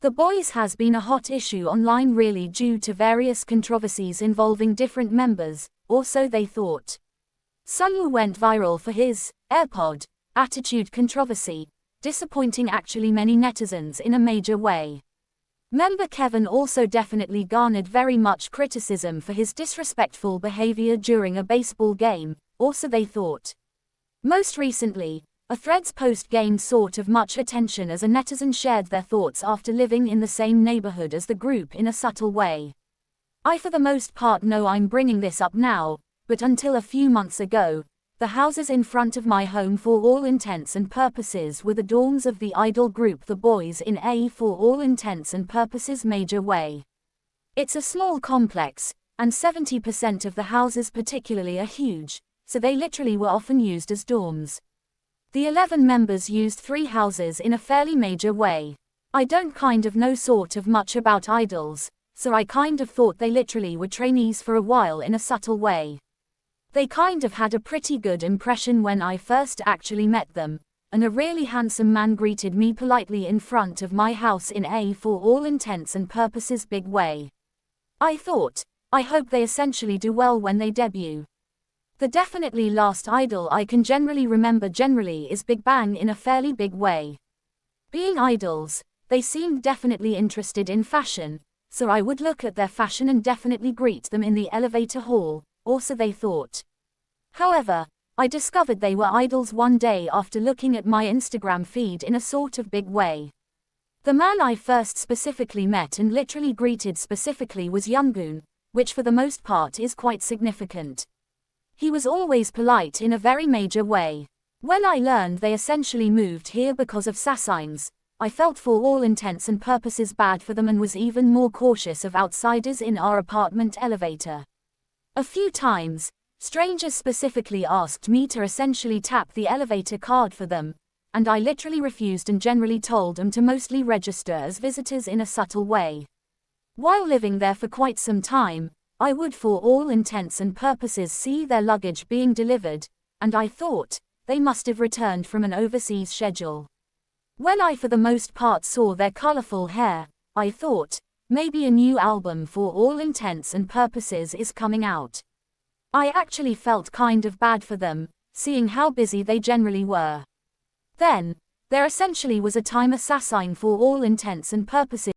The BOYZ has been a hot issue online really due to various controversies involving different members, or so they thought. Sunwoo went viral for his AirPod attitude controversy, disappointing actually many netizens in a major way. Member Kevin also definitely garnered very much criticism for his disrespectful behavior during a baseball game, or so they thought. Most recently, a Threads post gained sort of much attention as a netizen shared their thoughts after living in the same neighborhood as the group in a subtle way. I for the most part know I'm bringing this up now, but until a few months ago, the houses in front of my home for all intents and purposes were the dorms of the idol group the BOYZ in a for all intents and purposes major way. It's a small complex, and 70% of the houses particularly are huge, so they literally were often used as dorms. The 11 members used 3 houses in a fairly major way. I don't kind of know sort of much about idols, so I kind of thought they literally were trainees for a while in a subtle way. They kind of had a pretty good impression when I first actually met them, and a really handsome man greeted me politely in front of my house in a for all intents and purposes big way. I thought, I hope they essentially do well when they debut. The definitely last idol I can generally remember is Big Bang in a fairly big way. Being idols, they seemed definitely interested in fashion, so I would look at their fashion and definitely greet them in the elevator hall, or so they thought. However, I discovered they were idols one day after looking at my Instagram feed in a sort of big way. The man I first specifically met and literally greeted specifically was Younghoon, which for the most part is quite significant. He was always polite in a very major way. When I learned they essentially moved here because of Sasigns, I felt for all intents and purposes bad for them and was even more cautious of outsiders in our apartment elevator. A few times, strangers specifically asked me to essentially tap the elevator card for them, and I literally refused and generally told them to mostly register as visitors in a subtle way. While living there for quite some time, I would for all intents and purposes see their luggage being delivered, and I thought, they must have returned from an overseas schedule. When I for the most part saw their colorful hair, I thought, maybe a new album for all intents and purposes is coming out. I actually felt kind of bad for them, seeing how busy they generally were. Then, there essentially was a time assassin for all intents and purposes